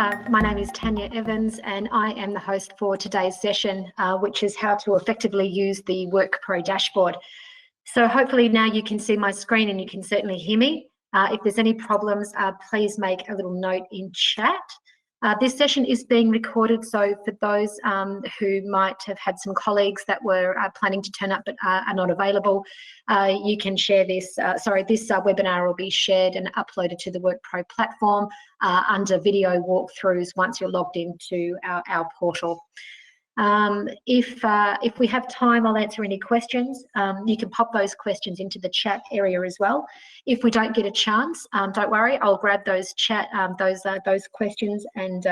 My name is Tanya Evans and I am the host for today's session, which is how to effectively use the WorkPro dashboard. So hopefully now you can see my screen and you can certainly hear me. If there's any problems, please make a little note in chat. This session is being recorded, so for those who might have had some colleagues that were planning to turn up but are not available, you can share this. This webinar will be shared and uploaded to the WorkPro platform under video walkthroughs once you're logged into our portal. If we have time, I'll answer any questions. You can pop those questions into the chat area as well. If we don't get a chance, don't worry, I'll grab those questions and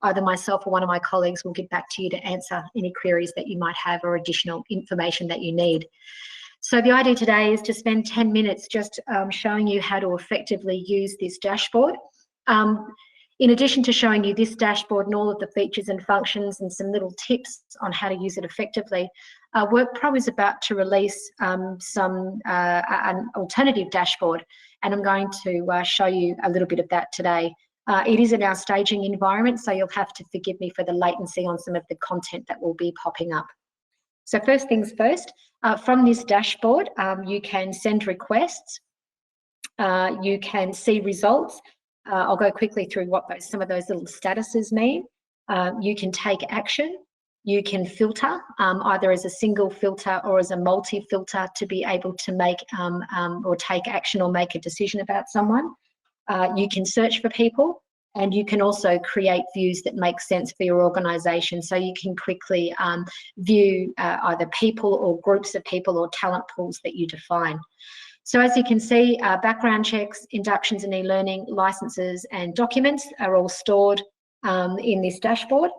either myself or one of my colleagues will get back to you to answer any queries that you might have or additional information that you need. So the idea today is to spend 10 minutes just showing you how to effectively use this dashboard. In addition to showing you this dashboard and all of the features and functions and some little tips on how to use it effectively, WorkPro is about to release an alternative dashboard, and I'm going to show you a little bit of that today. It is in our staging environment, so you'll have to forgive me for the latency on some of the content that will be popping up. So first things first, from this dashboard, you can send requests, you can see results. I'll go quickly through what some of those little statuses mean. You can take action. You can filter, either as a single filter or as a multi-filter to be able to make or take action or make a decision about someone. You can search for people, and you can also create views that make sense for your organisation. So you can quickly view either people or groups of people or talent pools that you define. So as you can see, background checks, inductions and e-learning, licenses and documents are all stored in this dashboard.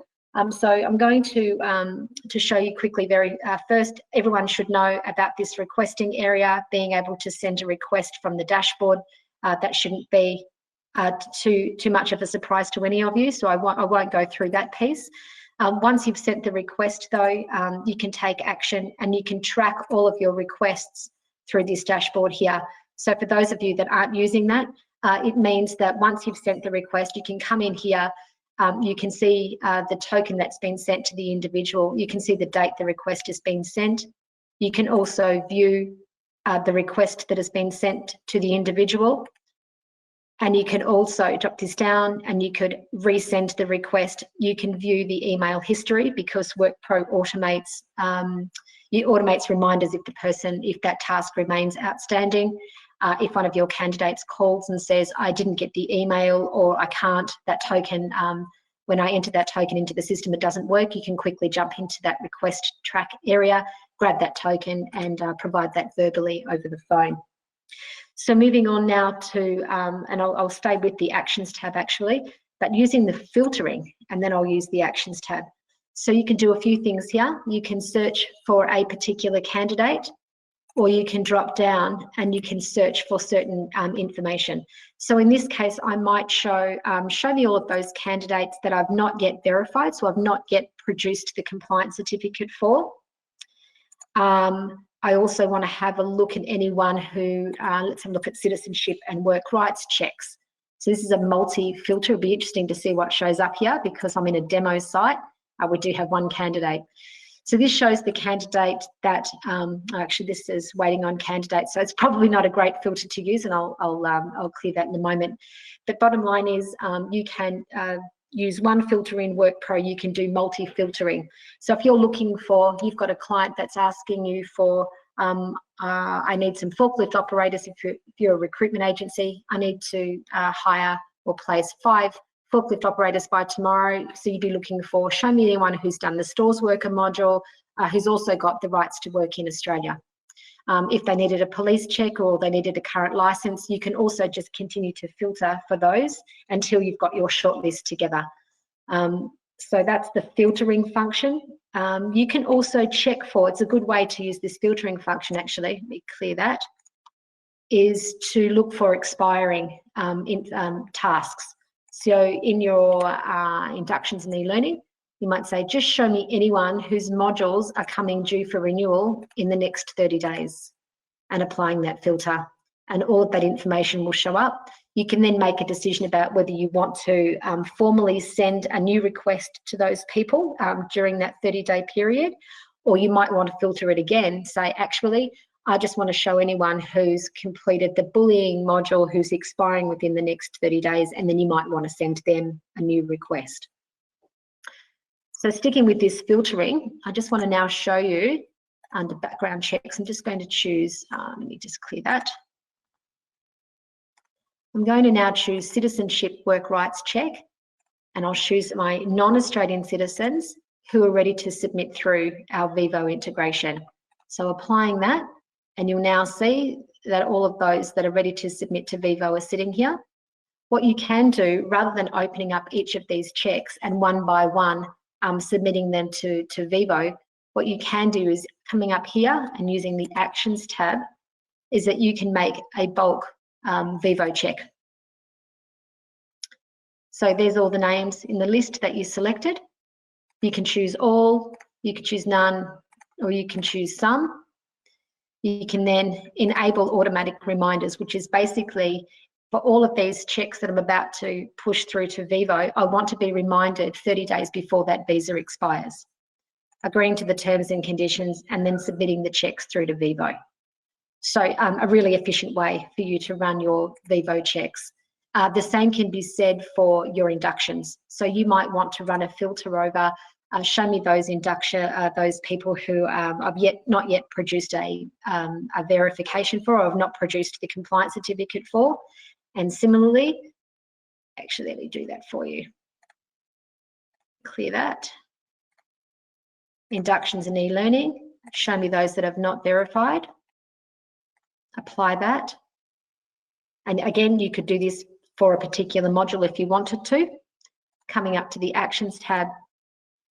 So I'm going to show you quickly first, everyone should know about this requesting area, being able to send a request from the dashboard. That shouldn't be too much of a surprise to any of you, so I won't go through that piece. Once you've sent the request though, you can take action and you can track all of your requests through this dashboard here. So for those of you that aren't using that, it means that once you've sent the request, you can come in here, you can see the token that's been sent to the individual, you can see the date the request has been sent. You can also view the request that has been sent to the individual. And you can also drop this down and you could resend the request. You can view the email history because WorkPro automates reminders if that task remains outstanding. If one of your candidates calls and says, I didn't get the email or I can't, that token, when I enter that token into the system, it doesn't work, you can quickly jump into that request track area, grab that token and provide that verbally over the phone. So moving on now to, and I'll stay with the Actions tab actually, but using the filtering, and then I'll use the Actions tab. So you can do a few things here. You can search for a particular candidate, or you can drop down and you can search for certain information. So in this case, I might show me all of those candidates that I've not yet verified, so I've not yet produced the compliance certificate for. I also want to have a look at anyone who, let's have a look at citizenship and work rights checks. So this is a multi-filter. It'll be interesting to see what shows up here because I'm in a demo site. We do have one candidate. So this shows the candidate that, actually this is waiting on candidates, so it's probably not a great filter to use, and I'll clear that in a moment. But bottom line is you can use one filter in WorkPro, you can do multi-filtering. So if you're looking for, you've got a client that's asking you for, I need some forklift operators. If you're a recruitment agency, I need to hire or place 5 forklift operators by tomorrow. So you'd be looking for, show me anyone who's done the stores worker module, who's also got the rights to work in Australia. If they needed a police check or they needed a current license, you can also just continue to filter for those until you've got your shortlist together. So that's the filtering function. You can also check for, it's a good way to use this filtering function actually, let me clear that, is to look for expiring tasks. So in your inductions and e-learning, you might say, just show me anyone whose modules are coming due for renewal in the next 30 days and applying that filter. and all of that information will show up. You can then make a decision about whether you want to formally send a new request to those people during that 30-day period, or you might want to filter it again, say, actually, I just want to show anyone who's completed the bullying module who's expiring within the next 30 days, and then you might want to send them a new request. So sticking with this filtering, I just want to now show you under background checks. I'm just going to choose, let me just clear that. I'm going to now choose citizenship work rights check, and I'll choose my non-Australian citizens who are ready to submit through our Vivo integration. So applying that, and you'll now see that all of those that are ready to submit to Vivo are sitting here. What you can do, rather than opening up each of these checks and one by one submitting them to Vivo, what you can do is coming up here and using the Actions tab, is that you can make a bulk Vivo check. So there's all the names in the list that you selected. You can choose all, you can choose none, or you can choose some. You can then enable automatic reminders, which is basically for all of these checks that I'm about to push through to Vivo, I want to be reminded 30 days before that visa expires, agreeing to the terms and conditions, and then submitting the checks through to Vivo. So a really efficient way for you to run your Vivo checks. The same can be said for your inductions. So you might want to run a filter over, show me those those people who I've not yet produced a verification for, or have not produced the compliance certificate for. And similarly, actually, let me do that for you. Clear that. Inductions and e-learning, show me those that have not verified. Apply that. And again, you could do this for a particular module if you wanted to. Coming up to the Actions tab,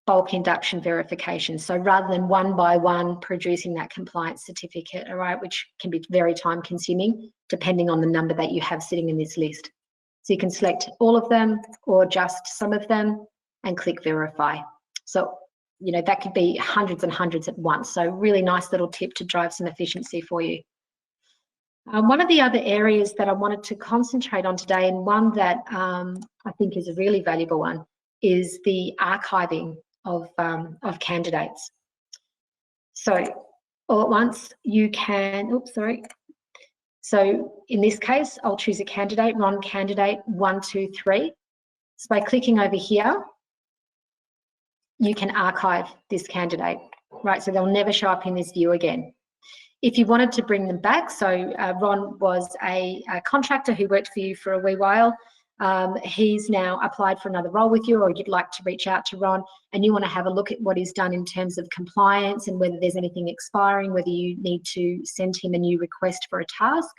bulk induction verification. So rather than one by one producing that compliance certificate, all right, which can be very time consuming depending on the number that you have sitting in this list. So you can select all of them or just some of them and click verify. So, you know, that could be hundreds and hundreds at once. So really nice little tip to drive some efficiency for you. One of the other areas that I wanted to concentrate on today, and one that I think is a really valuable one, is the archiving of candidates. So all at once you can, oops, sorry. So in this case, I'll choose a candidate, Ron candidate 123. So by clicking over here, you can archive this candidate, right? So they'll never show up in this view again. If you wanted to bring them back, so Ron was a contractor who worked for you for a wee while. He's now applied for another role with you, or you'd like to reach out to Ron and you want to have a look at what he's done in terms of compliance and whether there's anything expiring, whether you need to send him a new request for a task.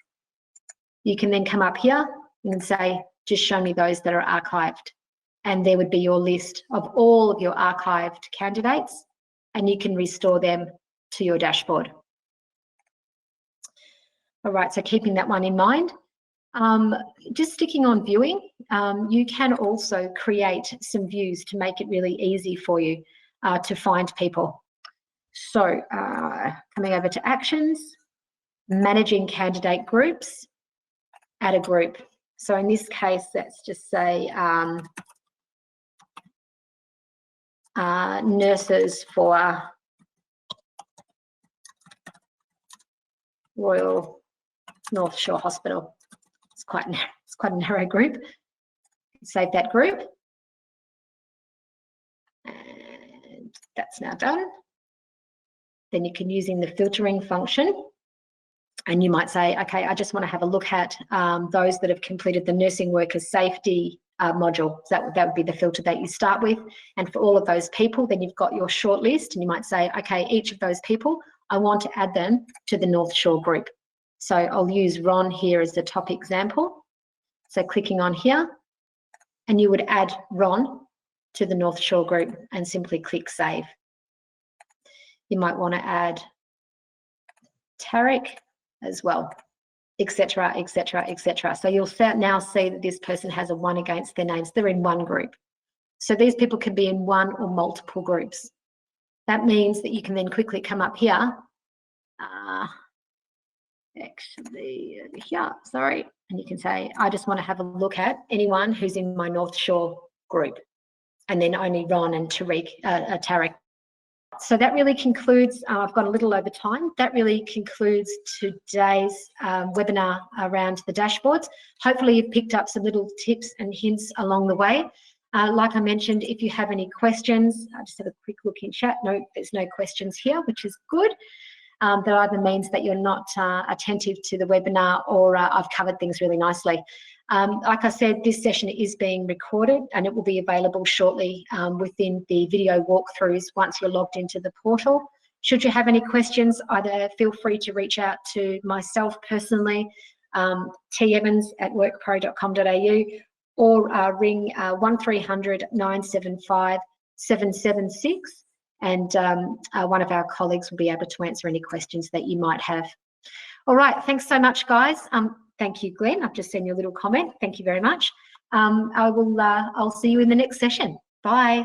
You can then come up here and say, just show me those that are archived. And there would be your list of all of your archived candidates, and you can restore them to your dashboard. All right, so keeping that one in mind. Just sticking on viewing, you can also create some views to make it really easy for you to find people. So coming over to actions, managing candidate groups, add a group. So in this case, let's just say nurses for Royal North Shore Hospital. It's quite a narrow group. Save that group. And that's now done. Then you can use in the filtering function. And you might say, okay, I just want to have a look at those that have completed the nursing workers safety module. So that would be the filter that you start with. And for all of those people, then you've got your short list, and you might say, okay, each of those people, I want to add them to the North Shore group. So I'll use Ron here as the top example. So clicking on here, and you would add Ron to the North Shore group and simply click save. You might want to add Tarek as well, etc., etc., etc. So you'll now see that this person has a 1 against their names. They're in one group. So these people can be in one or multiple groups. That means that you can then quickly come up here actually here, sorry. And you can say, I just want to have a look at anyone who's in my North Shore group, and then only Ron and Tarek. So that really concludes, I've got a little over time, that really concludes today's webinar around the dashboards. Hopefully you've picked up some little tips and hints along the way. Like I mentioned, if you have any questions, I'll just have a quick look in chat. No, there's no questions here, which is good. That either means that you're not attentive to the webinar, or I've covered things really nicely. Like I said, this session is being recorded and it will be available shortly within the video walkthroughs once you're logged into the portal. Should you have any questions, either feel free to reach out to myself personally, tevans@workpro.com.au, or ring 1300 975 776. And one of our colleagues will be able to answer any questions that you might have. All right, thanks so much, guys. Thank you, Glenn. I've just seen your little comment. Thank you very much. I'll see you in the next session. Bye.